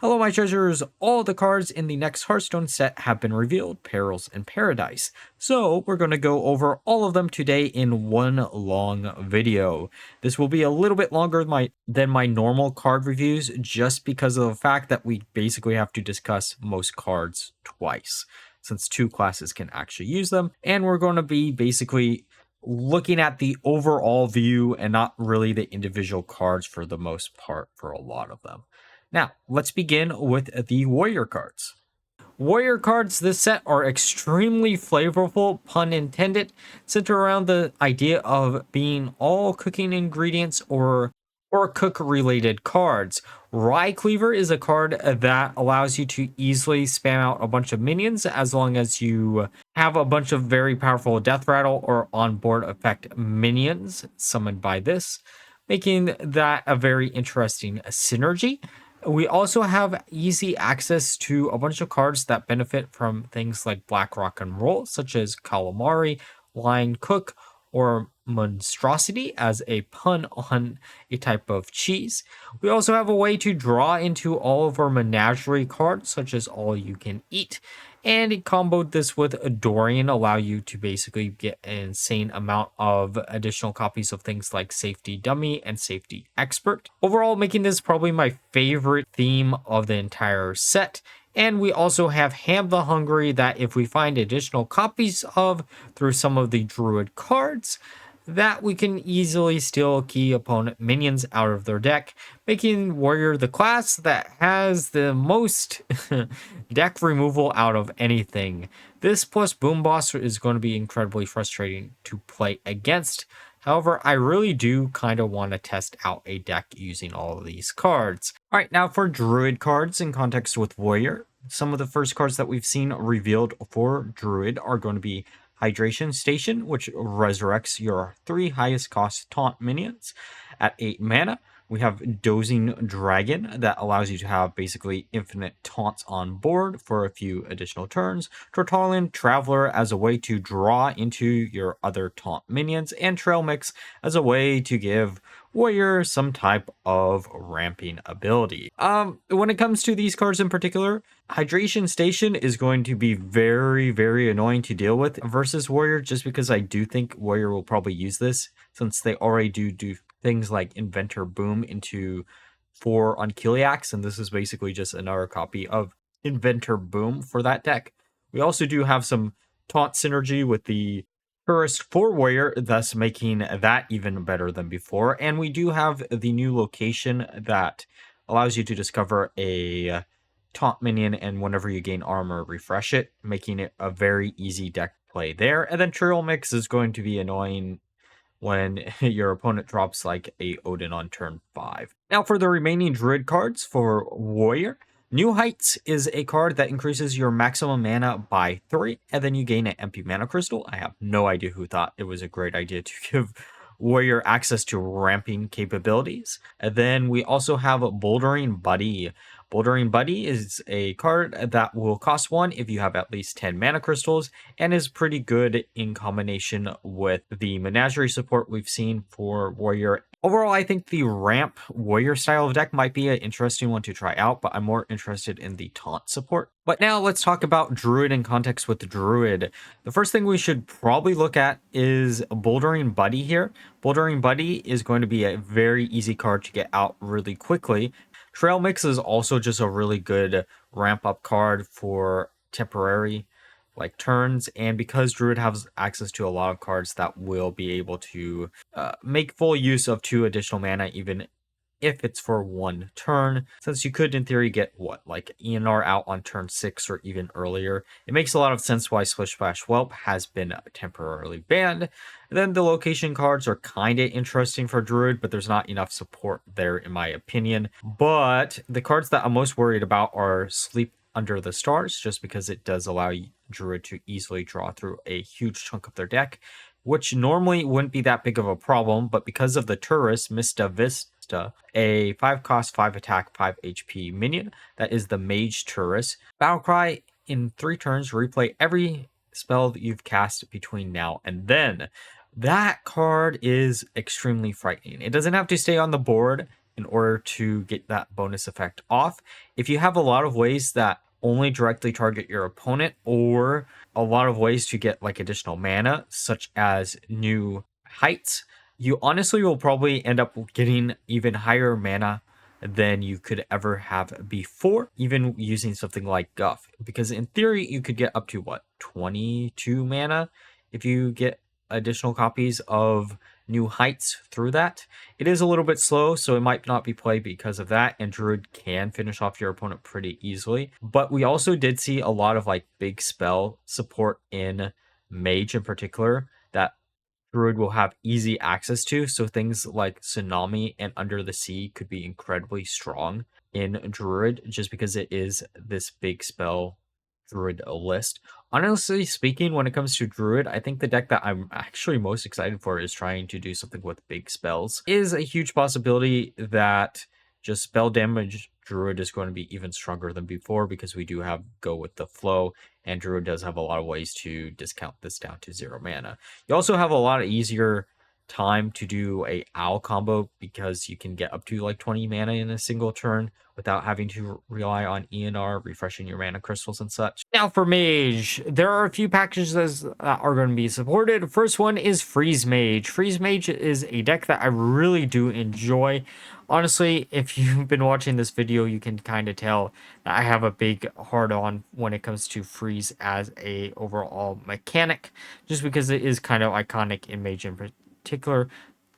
Hello, my treasures! All the cards in the next Hearthstone set have been revealed, Perils and Paradise. So, we're going to go over all of them today in one long video. This will be a little bit longer than my normal card reviews, just because of the fact that we basically have to discuss most cards twice, since two classes can actually use them. And we're going to be basically looking at the overall view and not really the individual cards for the most part for a lot of them. Now, let's begin with the Warrior Cards. Warrior Cards this set are extremely flavorful, pun intended, centered around the idea of being all cooking ingredients or cook-related cards. Rye Cleaver is a card that allows you to easily spam out a bunch of minions as long as you have a bunch of very powerful Death Rattle or on-board effect minions summoned by this, making that a very interesting synergy. We also have easy access to a bunch of cards that benefit from things like Black Rock and Roll, such as Calamari, Line Cook, or Monstrosity as a pun on a type of cheese. We also have a way to draw into all of our menagerie cards, such as All You Can Eat, and it comboed this with Dorian, allow you to basically get an insane amount of additional copies of things like Safety Dummy and Safety Expert. Overall, making this probably my favorite theme of the entire set. And we also have Ham the Hungry that if we find additional copies of through some of the Druid cards, that we can easily steal key opponent minions out of their deck, making Warrior the class that has the most deck removal out of anything. This plus Boom Boss is going to be incredibly frustrating to play against. However, I really do kind of want to test out a deck using all of these cards. Alright, now for Druid cards in context with Warrior, some of the first cards that we've seen revealed for Druid are going to be Hydration Station, which resurrects your 3 highest cost taunt minions at 8 mana. We have Dozing Dragon that allows you to have basically infinite taunts on board for a few additional turns. Tortalian Traveler as a way to draw into your other taunt minions. And Trail Mix as a way to give Warrior some type of ramping ability. When it comes to these cards in particular, Hydration Station is going to be very, very annoying to deal with versus Warrior, just because I do think Warrior will probably use this since they already do things like Inventor Boom into 4 on Kiliax, and this is basically just another copy of Inventor Boom for that deck. We also do have some taunt synergy with the Tourist for Warrior, thus making that even better than before. And we do have the new location that allows you to discover a taunt minion, and whenever you gain armor, refresh it, making it a very easy deck play there. And then Trail Mix is going to be annoying when your opponent drops like a Odin on turn 5. Now for the remaining Druid cards for Warrior, New Heights is a card that increases your maximum mana by 3, and then you gain an MP mana crystal. I have no idea who thought it was a great idea to give Warrior access to ramping capabilities. And then we also have Bouldering Buddy. Bouldering Buddy is a card that will cost 1 if you have at least 10 mana crystals, and is pretty good in combination with the Menagerie support we've seen for Warrior. Overall, I think the ramp Warrior style of deck might be an interesting one to try out, but I'm more interested in the taunt support. But now let's talk about Druid in context with the Druid. The first thing we should probably look at is Bouldering Buddy here. Bouldering Buddy is going to be a very easy card to get out really quickly. Trail Mix is also just a really good ramp up card for temporary turns, and because Druid has access to a lot of cards that will be able to make full use of 2 additional mana even if it's for 1 turn, since you could in theory get ENR out on turn 6 or even earlier. It makes a lot of sense why Splish Splash Whelp has been temporarily banned. And then the location cards are kind of interesting for Druid, but there's not enough support there in my opinion. But the cards that I'm most worried about are Sleep Under the Stars, just because it does allow Druid to easily draw through a huge chunk of their deck, which normally wouldn't be that big of a problem, but because of the Tourist, Mista Vista, a 5 cost, 5 attack, 5 HP minion that is the Mage Tourist. Battlecry, in 3 turns, replay every spell that you've cast between now and then. That card is extremely frightening. It doesn't have to stay on the board in order to get that bonus effect off. If you have a lot of ways that only directly target your opponent, or a lot of ways to get like additional mana, such as new heights, you honestly will probably end up getting even higher mana than you could ever have before, even using something like Guff. Because in theory, you could get up to what, 22 mana if you get additional copies of new heights through that. It is a little bit slow, so it might not be played because of that, and Druid can finish off your opponent pretty easily. But we also did see a lot of like big spell support in Mage in particular that Druid will have easy access to. So things like Tsunami and Under the Sea could be incredibly strong in Druid just because it is this big spell Druid list. Honestly speaking, when it comes to Druid, I think the deck that I'm actually most excited for is trying to do something with big spells. Is a huge possibility that just spell damage Druid is going to be even stronger than before because we do have Go with the Flow, and Druid does have a lot of ways to discount this down to 0 mana. You also have a lot of easier time to do a owl combo because you can get up to like 20 mana in a single turn without having to rely on ENR, refreshing your mana crystals and such. Now for Mage, there are a few packages that are going to be supported. First one is Freeze Mage. Freeze Mage is a deck that I really do enjoy. Honestly, if you've been watching this video, you can kind of tell that I have a big hard on when it comes to Freeze as a overall mechanic, just because it is kind of iconic in Mage in particular.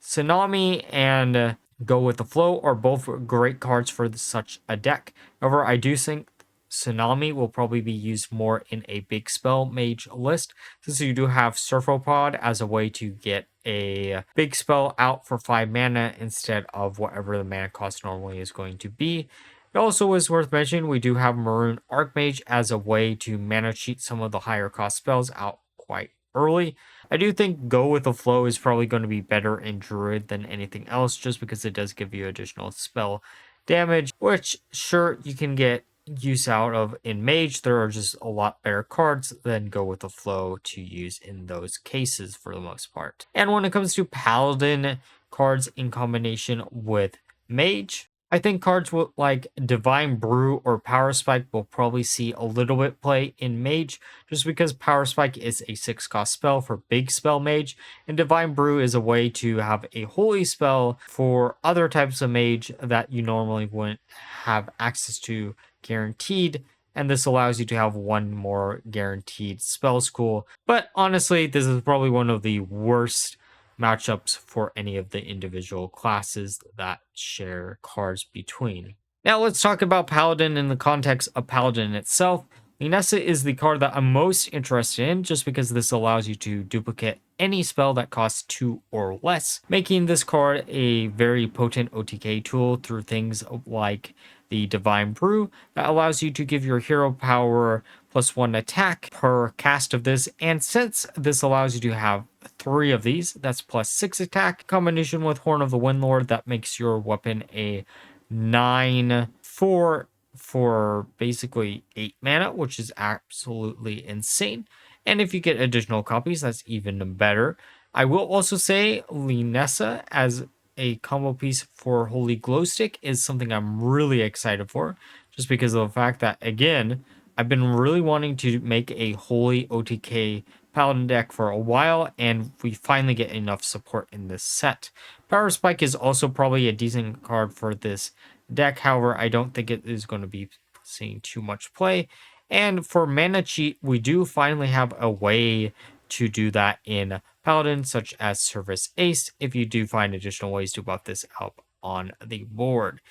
Tsunami and Go with the Flow are both great cards for such a deck. However, I do think Tsunami will probably be used more in a big spell mage list, since you do have Surfopod as a way to get a big spell out for 5 mana instead of whatever the mana cost normally is going to be. It also is worth mentioning we do have Maroon Archmage as a way to mana cheat some of the higher cost spells out quite early. I do think Go with the Flow is probably going to be better in Druid than anything else, just because it does give you additional spell damage, which sure you can get use out of in Mage. There are just a lot better cards than Go with the Flow to use in those cases for the most part. And when it comes to Paladin cards in combination with Mage, I think cards like Divine Brew or Power Spike will probably see a little bit play in Mage, just because Power Spike is a 6-cost spell for big spell Mage, and Divine Brew is a way to have a holy spell for other types of Mage that you normally wouldn't have access to guaranteed, and this allows you to have one more guaranteed spell school. But honestly, this is probably one of the worst matchups for any of the individual classes that share cards between. Now let's talk about Paladin in the context of Paladin itself. Linessa is the card that I'm most interested in, just because this allows you to duplicate any spell that costs 2 or less, making this card a very potent OTK tool through things like the Divine Brew that allows you to give your hero power +1 attack per cast of this, and since this allows you to have 3 of these, that's +6 attack, combination with Horn of the Windlord that makes your weapon a 9/4 for basically 8 mana, which is absolutely insane. And if you get additional copies, that's even better. I will also say Linessa as a combo piece for Holy Glowstick is something I'm really excited for, just because of the fact that, again, I've been really wanting to make a Holy OTK Paladin deck for a while, and we finally get enough support in this set. Power Spike is also probably a decent card for this deck. However, I don't think it is going to be seeing too much play. And for mana cheat, we do finally have a way to do that in Paladin, such as Service Ace, if you do find additional ways to buff this up on the board.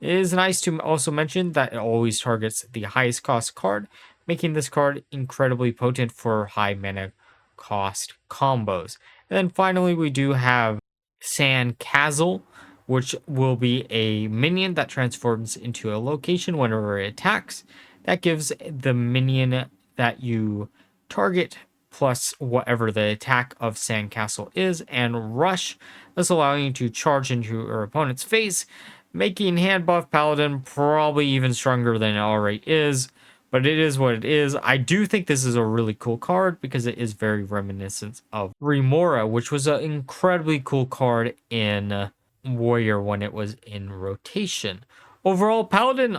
It is nice to also mention that it always targets the highest cost card, making this card incredibly potent for high mana cost combos. And then finally, we do have Sandcastle, which will be a minion that transforms into a location whenever it attacks. That gives the minion that you target plus whatever the attack of Sandcastle is, and rush, thus allowing you to charge into your opponent's face, making hand buff Paladin probably even stronger than it already is. But it is what it is. I do think this is a really cool card because it is very reminiscent of Remora, which was an incredibly cool card in Warrior when it was in rotation. Overall, Paladin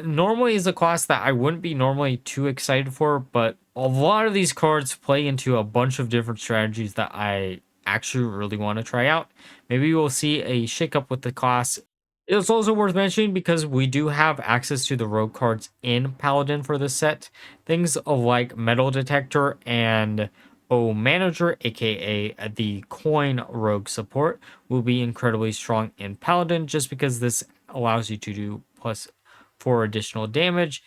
normally is a class that I wouldn't be normally too excited for, but a lot of these cards play into a bunch of different strategies that I actually really want to try out. Maybe we'll see a shakeup with the class. It's also worth mentioning because we do have access to the rogue cards in Paladin for this set. Things of like Metal Detector and Manager, aka the coin rogue support, will be incredibly strong in Paladin just because this allows you to do +4 additional damage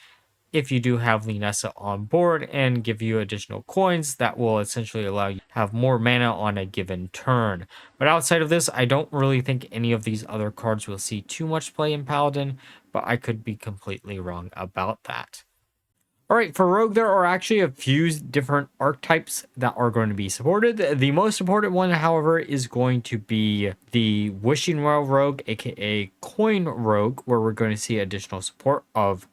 if you do have Linessa on board and give you additional coins that will essentially allow you to have more mana on a given turn. But outside of this, I don't really think any of these other cards will see too much play in Paladin, but I could be completely wrong about that. All right, for Rogue, there are actually a few different archetypes that are going to be supported. The most important one, however, is going to be the Wishing Well Rogue, aka Coin Rogue, where we're going to see additional support of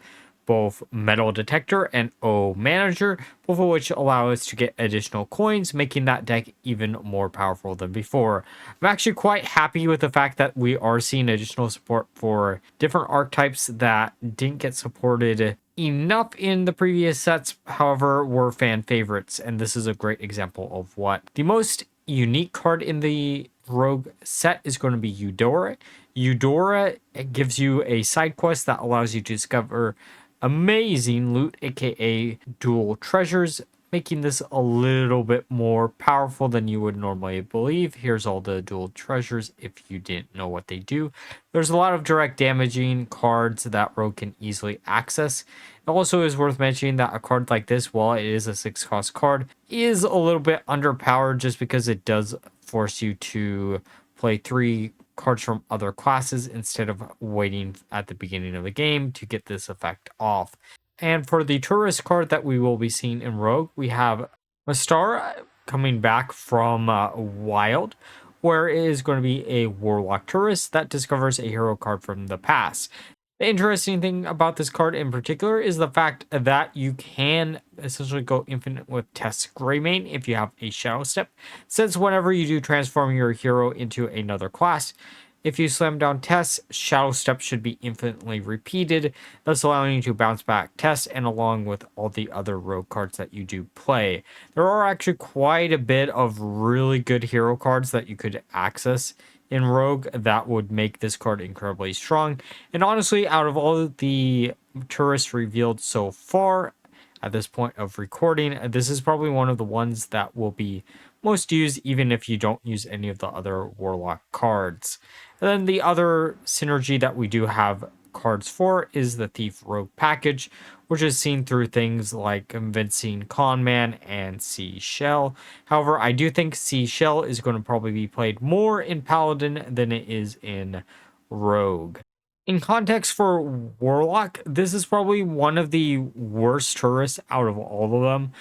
both Metal Detector and Manager, both of which allow us to get additional coins, making that deck even more powerful than before. I'm actually quite happy with the fact that we are seeing additional support for different archetypes that didn't get supported enough in the previous sets, however, were fan favorites, and this is a great example of what. The most unique card in the Rogue set is going to be Eudora. Eudora gives you a side quest that allows you to discover amazing loot, aka dual treasures, making this a little bit more powerful than you would normally believe. Here's all the dual treasures if you didn't know what they do. There's a lot of direct damaging cards that Rogue can easily access. It also is worth mentioning that a card like this, while it is a 6-cost card, is a little bit underpowered just because it does force you to play 3 cards from other classes instead of waiting at the beginning of the game to get this effect off. And for the tourist card that we will be seeing in Rogue, we have Mastar coming back from Wild, where it is going to be a Warlock tourist that discovers a hero card from the past. The interesting thing about this card in particular is the fact that you can essentially go infinite with Tess Greymane if you have a Shadow Step, since whenever you do transform your hero into another class, if you slam down Tess, Shadow Step should be infinitely repeated, thus allowing you to bounce back Tess and along with all the other rogue cards that you do play. There are actually quite a bit of really good hero cards that you could access in Rogue that would make this card incredibly strong. And honestly, out of all the tourists revealed so far at this point of recording, this is probably one of the ones that will be most used even if you don't use any of the other Warlock cards. And then the other synergy that we do have cards for is the Thief Rogue package, which is seen through things like Convincing Conman and Seashell. However, I do think Seashell is going to probably be played more in Paladin than it is in Rogue. In context for Warlock, this is probably one of the worst tourists out of all of them.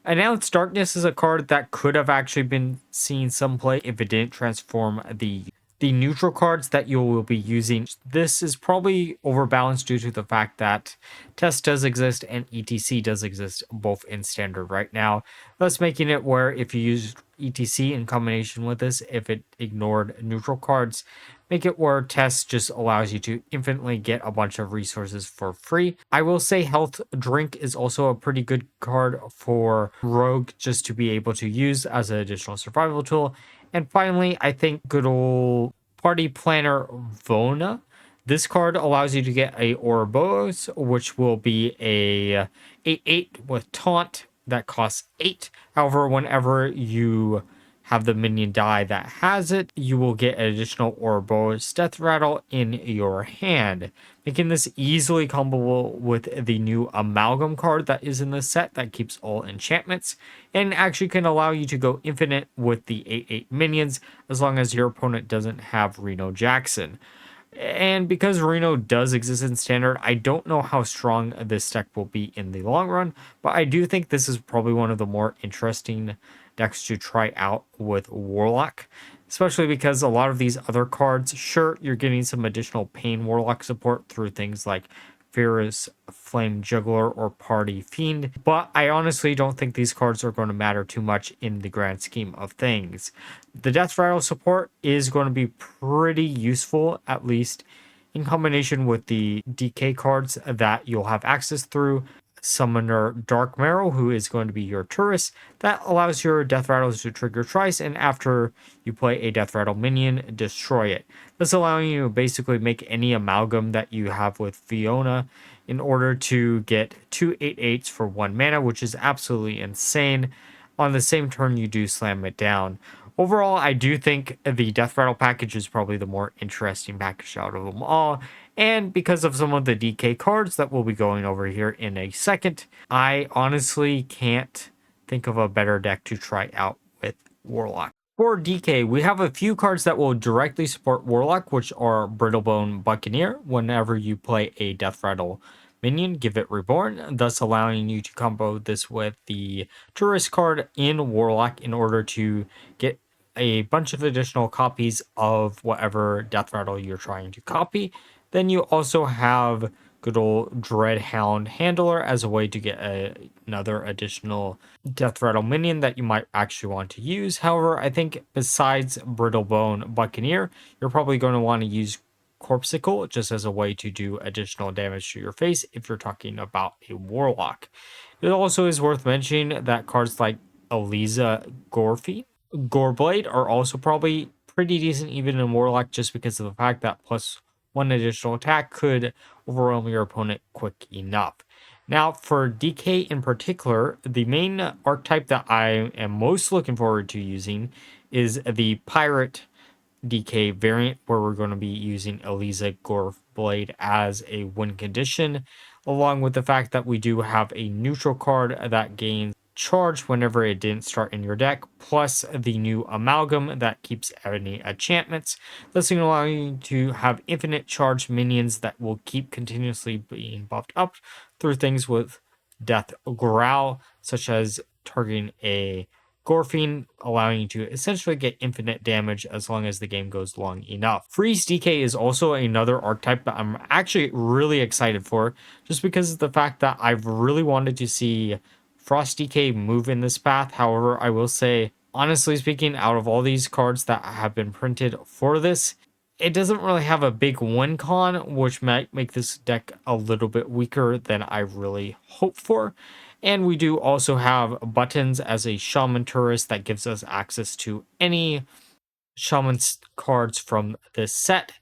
Announced Darkness is a card that could have actually been seen some play if it didn't transform the neutral cards that you will be using. This is probably overbalanced due to the fact that Test does exist and ETC does exist both in standard right now, thus making it where if you use ETC in combination with this, if it ignored neutral cards, make it where Test just allows you to infinitely get a bunch of resources for free. I will say Health Drink is also a pretty good card for Rogue just to be able to use as an additional survival tool. And finally, I think good old Party Planner Vona. This card allows you to get a Ouroboros, which will be a 8/8 with Taunt that costs 8. However, whenever you have the minion die that has it, you will get an additional Ouroboros Death Rattle in your hand, making this easily comboable with the new Amalgam card that is in the set that keeps all enchantments, and actually can allow you to go infinite with the 8/8 minions as long as your opponent doesn't have Reno Jackson. And because Reno does exist in standard, I don't know how strong this deck will be in the long run, but I do think this is probably one of the more interesting decks to try out with Warlock, especially because a lot of these other cards, sure, you're getting some additional Pain Warlock support through things like Fierce Flame Juggler or Party Fiend, but I honestly don't think these cards are going to matter too much in the grand scheme of things. The Death Rattle support is going to be pretty useful, at least in combination with the DK cards that you'll have access through. Summoner Dark Marrow, who is going to be your tourist, that allows your Death Rattles to trigger twice, and after you play a Death Rattle minion, destroy it. This allowing you to basically make any amalgam that you have with Fiona in order to get 2 8/8s for 1 mana, which is absolutely insane. On the same turn, you do slam it down. Overall, I do think the Death Rattle package is probably the more interesting package out of them all. And because of some of the DK cards that we'll be going over here in a second, I honestly can't think of a better deck to try out with Warlock. For DK, we have a few cards that will directly support Warlock, which are Brittlebone Buccaneer. Whenever you play a Death Rattle minion, give it Reborn, thus allowing you to combo this with the Tourist card in Warlock in order to get a bunch of additional copies of whatever Death Rattle you're trying to copy. Then you also have good old Dreadhound Handler as a way to get another additional Death Rattle minion that you might actually want to use. However, I think besides Brittlebone Buccaneer, you're probably going to want to use Corpsicle just as a way to do additional damage to your face if you're talking about a Warlock. It also is worth mentioning that cards like Eliza Goreblade are also probably pretty decent even in Warlock just because of the fact that plus 1 additional attack could overwhelm your opponent quick enough. Now, for DK in particular, the main archetype that I am most looking forward to using is the Pirate DK variant, where we're going to be using Eliza Goreblade as a win condition, along with the fact that we do have a neutral card that gains charge whenever it didn't start in your deck, plus the new amalgam that keeps any enchantments, thus allowing you to have infinite charge minions that will keep continuously being buffed up through things with Death Growl, such as targeting a Gorfiend, allowing you to essentially get infinite damage as long as the game goes long enough. Freeze DK is also another archetype that I'm actually really excited for, just because of the fact that I've really wanted to see Frost DK move in this path. However, I will say, honestly speaking, out of all these cards that have been printed for this, it doesn't really have a big win con, which might make this deck a little bit weaker than I really hope for. And we do also have buttons as a Shaman tourist that gives us access to any Shaman cards from this set,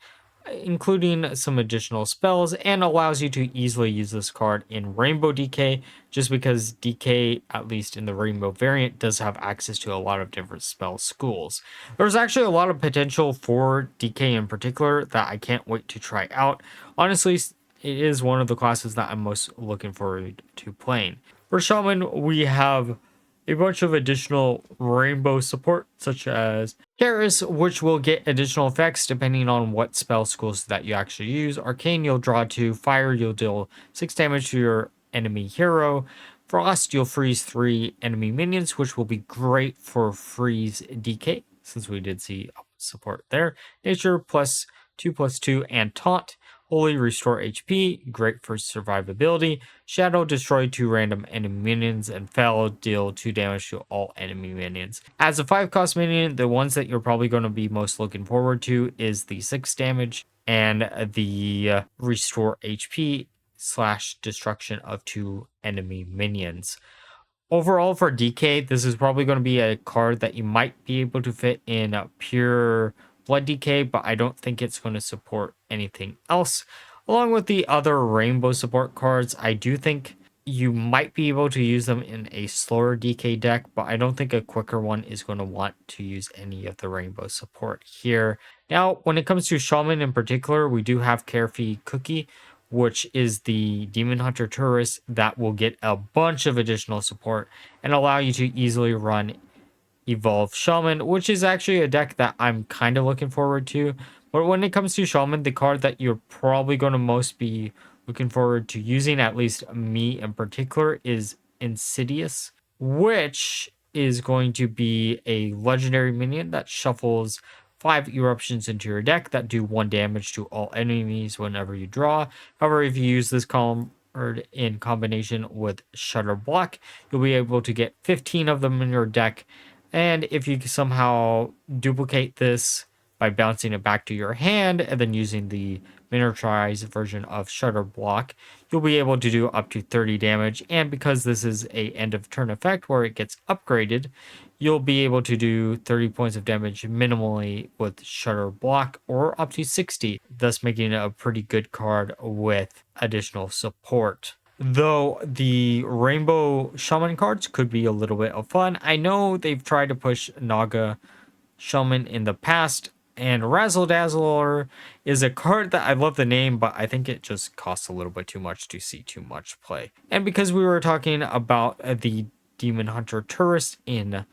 including some additional spells, and allows you to easily use this card in Rainbow DK, just because DK, at least in the Rainbow variant, does have access to a lot of different spell schools. There's actually a lot of potential for DK in particular that I can't wait to try out. Honestly, it is one of the classes that I'm most looking forward to playing. For Shaman, we have a bunch of additional rainbow support, such as Perils, which will get additional effects depending on what spell schools that you actually use. Arcane, you'll draw 2. Fire, you'll deal 6 damage to your enemy hero. Frost, you'll freeze 3 enemy minions, which will be great for freeze DK, since we did see support there. Nature, +2/+2, and Taunt. Holy, restore HP, great for survivability. Shadow, destroy 2 random enemy minions, and Fell, deal 2 damage to all enemy minions. As a 5-cost minion, the ones that you're probably going to be most looking forward to is the 6 damage and the restore HP / destruction of 2 enemy minions. Overall, for DK, this is probably going to be a card that you might be able to fit in pure Blood DK, but I don't think it's going to support anything else. Along with the other rainbow support cards, I do think you might be able to use them in a slower DK deck, but I don't think a quicker one is going to want to use any of the rainbow support here. Now, when it comes to Shaman in particular, we do have Carefree Cookie, which is the Demon Hunter tourist that will get a bunch of additional support and allow you to easily run Evolve Shaman, which is actually a deck that I'm kind of looking forward to. But when it comes to Shaman, the card that you're probably going to most be looking forward to using, at least me in particular, is Insidious, which is going to be a legendary minion that shuffles 5 eruptions into your deck that do 1 damage to all enemies whenever you draw. However, if you use this card in combination with Shutter Block, you'll be able to get 15 of them in your deck. And if you somehow duplicate this by bouncing it back to your hand and then using the miniaturized version of Shutter Block, you'll be able to do up to 30 damage. And because this is a end of turn effect where it gets upgraded, you'll be able to do 30 points of damage minimally with Shutter Block, or up to 60, thus making it a pretty good card with additional support. Though the Rainbow Shaman cards could be a little bit of fun. I know they've tried to push Naga Shaman in the past, and Razzle Dazzler is a card that I love the name, but I think it just costs a little bit too much to see too much play. And because we were talking about the Demon Hunter Tourist in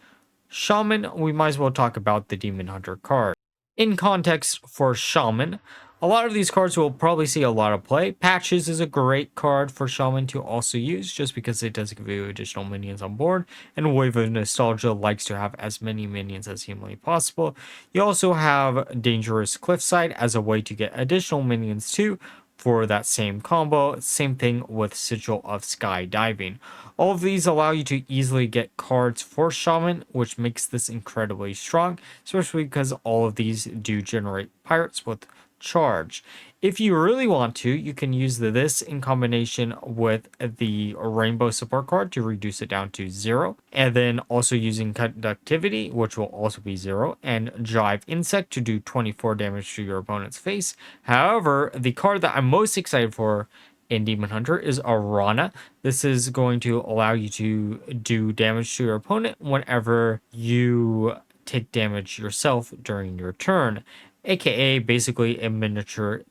Shaman, we might as well talk about the Demon Hunter card. In context for Shaman, a lot of these cards will probably see a lot of play. Patches is a great card for Shaman to also use, just because it does give you additional minions on board, and Wave of Nostalgia likes to have as many minions as humanly possible. You also have Dangerous Cliffside as a way to get additional minions too, for that same combo. Same thing with Sigil of Skydiving. All of these allow you to easily get cards for Shaman, which makes this incredibly strong, especially because all of these do generate pirates with charge. If you really want to, you can use this in combination with the Rainbow support card to reduce it down to 0, and then also using Conductivity, which will also be 0, and Jive Insect to do 24 damage to your opponent's face. However, the card that I'm most excited for in Demon Hunter is Arana. This is going to allow you to do damage to your opponent whenever you take damage yourself during your turn, aka basically a miniature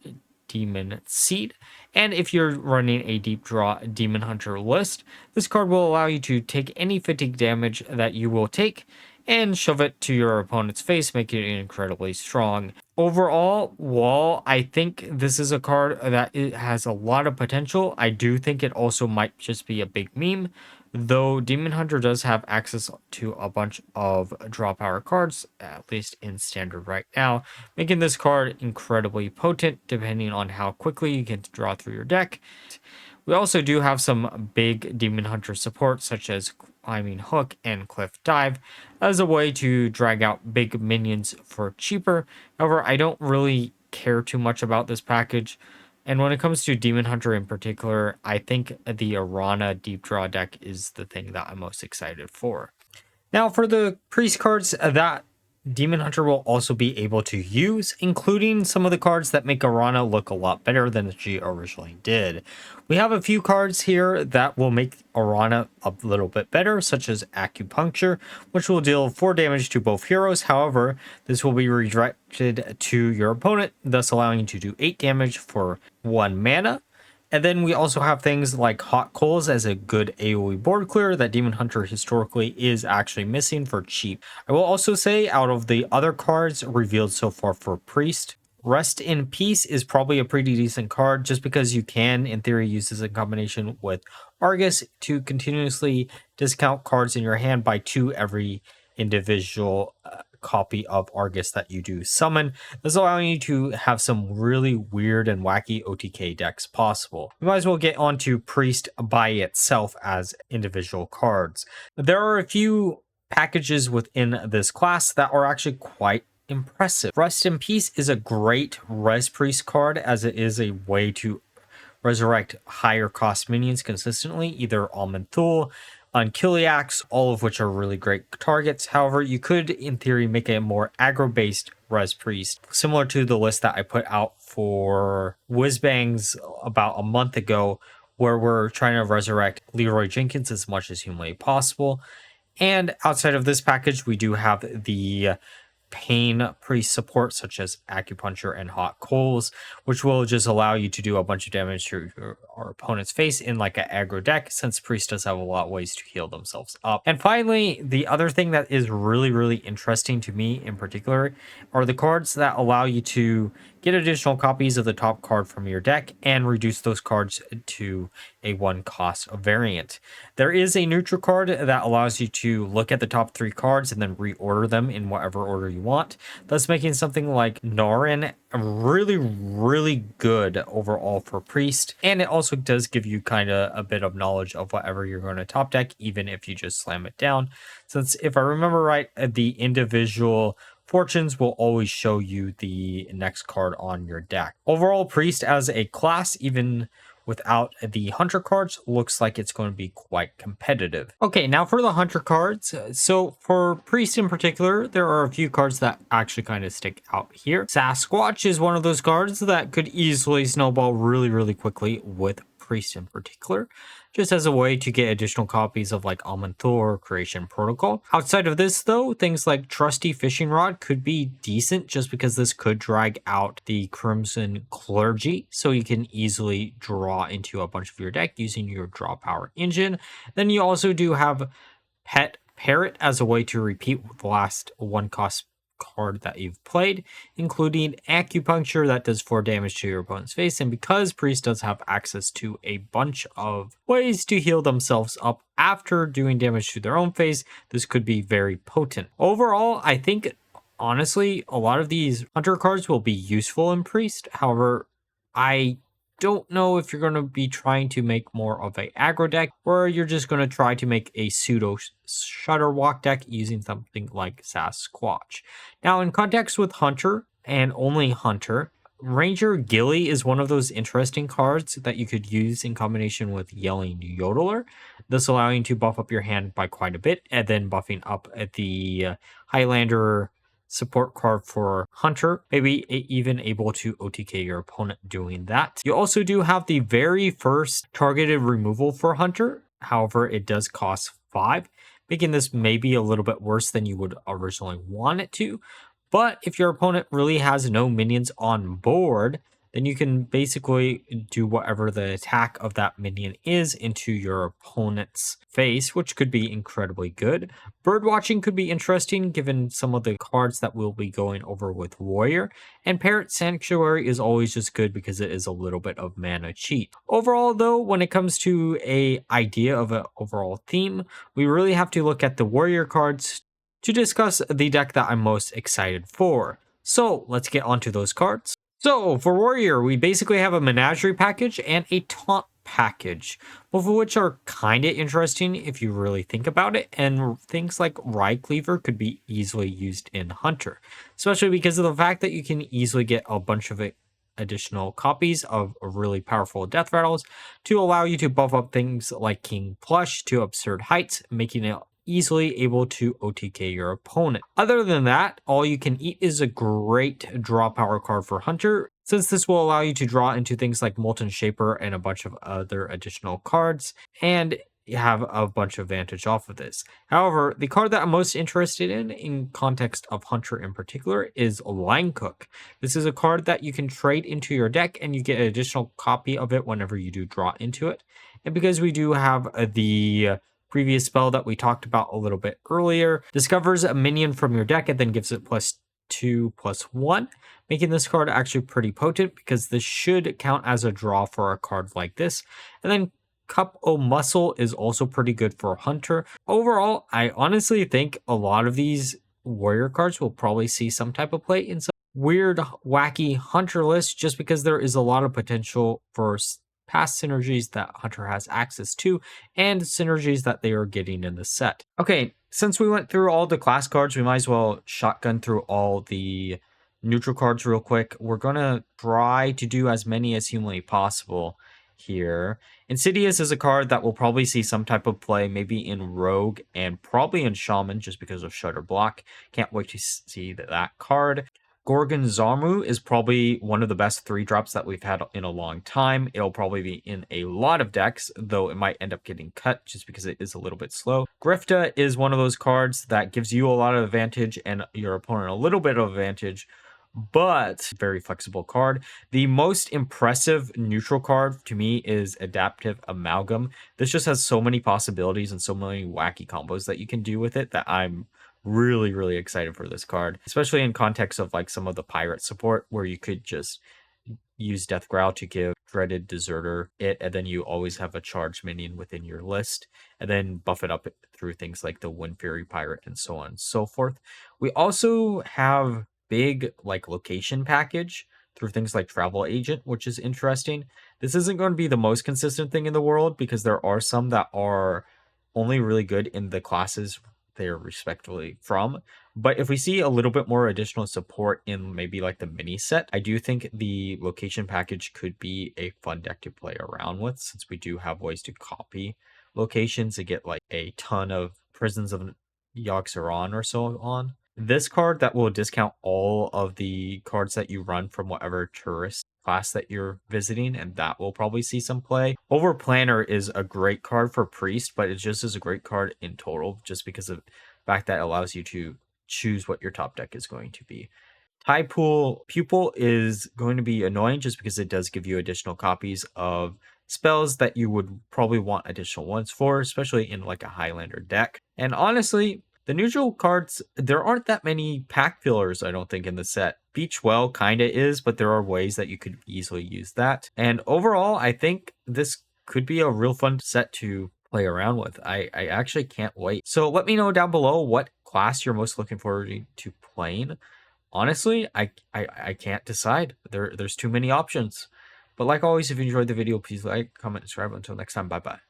demon seed. And if you're running a deep draw Demon Hunter list, this card will allow you to take any fatigue damage that you will take and shove it to your opponent's face, making it incredibly strong. Overall, while I think this is a card that it has a lot of potential, I do think it also might just be a big meme. Though Demon Hunter does have access to a bunch of draw power cards, at least in standard right now, making this card incredibly potent depending on how quickly you can draw through your deck. We also do have some big Demon Hunter support, such as Climbing Hook and Cliff Dive, as a way to drag out big minions for cheaper. However, I don't really care too much about this package. And when it comes to Demon Hunter in particular, I think the Arana Deep Draw deck is the thing that I'm most excited for. Now, for the Priest cards that Demon Hunter will also be able to use, including some of the cards that make Arana look a lot better than she originally did. We have a few cards here that will make Arana a little bit better, such as Acupuncture, which will deal 4 damage to both heroes. However, this will be redirected to your opponent, thus allowing you to do 8 damage for 1 mana. And then we also have things like Hot Coals as a good AoE board clear that Demon Hunter historically is actually missing for cheap. I will also say, out of the other cards revealed so far for Priest, Rest in Peace is probably a pretty decent card, just because you can, in theory, use this in combination with Argus to continuously discount cards in your hand by 2 every individual copy of Argus that you do summon. This is allowing you to have some really weird and wacky OTK decks possible. We might as well get onto Priest by itself as individual cards. There are a few packages within this class that are actually quite impressive. Rest in Peace is a great Res Priest card, as it is a way to resurrect higher cost minions consistently, either Almanthul, Unkiliax, all of which are really great targets. However, you could, in theory, make a more aggro-based Res Priest, similar to the list that I put out for Whizbangs about a month ago, where we're trying to resurrect Leroy Jenkins as much as humanly possible. And outside of this package, we do have the pain priest support, such as Acupuncture and Hot Coals, which will just allow you to do a bunch of damage to your our opponent's face in like an aggro deck, since Priest does have a lot of ways to heal themselves up. And finally, the other thing that is really interesting to me in particular are the cards that allow you to get additional copies of the top card from your deck and reduce those cards to a 1-cost variant. There is a neutral card that allows you to look at the top 3 cards and then reorder them in whatever order you want, thus making something like Norin really good overall for Priest. And it also does give you kind of a bit of knowledge of whatever you're going to top deck, even if you just slam it down, since if I remember right, the individual fortunes will always show you the next card on your deck. Overall, Priest as a class, even without the Hunter cards, looks like it's going to be quite competitive. Okay, now for the Hunter cards. So for Priest in particular, there are a few cards that actually kind of stick out here. Sasquatch is one of those cards that could easily snowball really quickly with Priest in particular, just as a way to get additional copies of like Almond Thor, Creation Protocol. Outside of this though, things like Trusty Fishing Rod could be decent, just because this could drag out the Crimson Clergy, so you can easily draw into a bunch of your deck using your draw power engine. Then you also do have Pet Parrot as a way to repeat the last 1-cost card that you've played, including Acupuncture that does 4 damage to your opponent's face. And because Priest does have access to a bunch of ways to heal themselves up after doing damage to their own face, this could be very potent. Overall, I think honestly a lot of these Hunter cards will be useful in Priest. However, I don't know if you're going to be trying to make more of a aggro deck, or you're just going to try to make a pseudo Shutterwalk deck using something like Sasquatch. Now, in context with Hunter and only Hunter, Ranger Gilly is one of those interesting cards that you could use in combination with Yelling Yodeler, thus allowing you to buff up your hand by quite a bit, and then buffing up at the Highlander support card for Hunter, maybe even able to OTK your opponent doing that. You also do have the very first targeted removal for Hunter. However, it does cost 5, making this maybe a little bit worse than you would originally want it to. But if your opponent really has no minions on board, then you can basically do whatever the attack of that minion is into your opponent's face, which could be incredibly good. Birdwatching could be interesting given some of the cards that we'll be going over with Warrior. And Parrot Sanctuary is always just good because it is a little bit of mana cheat. Overall though, when it comes to an idea of an overall theme, we really have to look at the Warrior cards to discuss the deck that I'm most excited for. So let's get onto those cards. So for Warrior, we basically have a Menagerie package and a Taunt package, both of which are kind of interesting if you really think about it, and things like Rye Cleaver could be easily used in Hunter, especially because of the fact that you can easily get a bunch of additional copies of really powerful death rattles to allow you to buff up things like King Plush to absurd heights, making it easily able to OTK your opponent. Other than that, All You Can Eat is a great draw power card for Hunter, since this will allow you to draw into things like Molten Shaper and a bunch of other additional cards, and have a bunch of advantage off of this. However, the card that I'm most interested in context of Hunter in particular, is Line Cook. This is a card that you can trade into your deck, and you get an additional copy of it whenever you do draw into it. And because we do have the previous spell that we talked about a little bit earlier, discovers a minion from your deck and then gives it +2/+1, making this card actually pretty potent, because this should count as a draw for a card like this. And then Cup O' Muscle is also pretty good for Hunter. Overall, I honestly think a lot of these Warrior cards will probably see some type of play in some weird, wacky Hunter list, just because there is a lot of potential for past synergies that Hunter has access to, and synergies that they are getting in the set. Okay, since we went through all the class cards, we might as well shotgun through all the neutral cards real quick. We're gonna try to do as many as humanly possible here. Insidious is a card that will probably see some type of play, maybe in Rogue and probably in Shaman, just because of Shutter Block. Can't wait to see that card. Gorgon Zarmu is probably one of the best 3-drops that we've had in a long time. It'll probably be in a lot of decks, though it might end up getting cut just because it is a little bit slow. Grifta is one of those cards that gives you a lot of advantage and your opponent a little bit of advantage, but very flexible card. The most impressive neutral card to me is Adaptive Amalgam. This just has so many possibilities and so many wacky combos that you can do with it that I'm really, really excited for this card, especially in context of like some of the pirate support where you could just use Death Growl to give Dreaded Deserter it, and then you always have a charged minion within your list, and then buff it up through things like the Wind Fury Pirate and so on and so forth. We also have big like location package through things like Travel Agent, which is interesting. This isn't going to be the most consistent thing in the world because there are some that are only really good in the classes they're respectively from. But if we see a little bit more additional support in maybe like the mini set, I do think the location package could be a fun deck to play around with, since we do have ways to copy locations to get like a ton of Prisons of Yogg-Saron or so on. This card that will discount all of the cards that you run from whatever tourist class that you're visiting, and that will probably see some play. Over Planner is a great card for Priest, but it just is a great card in total just because of the fact that it allows you to choose what your top deck is going to be. Tide Pool Pupil is going to be annoying just because it does give you additional copies of spells that you would probably want additional ones for, especially in like a Highlander deck. And honestly, the neutral cards, there aren't that many pack fillers, I don't think, in the set. Beach Well kind of is, but there are ways that you could easily use that. And overall, I think this could be a real fun set to play around with. I actually can't wait. So let me know down below what class you're most looking forward to playing. Honestly, I can't decide. There's too many options. But like always, if you enjoyed the video, please like, comment, subscribe. Until next time, bye-bye.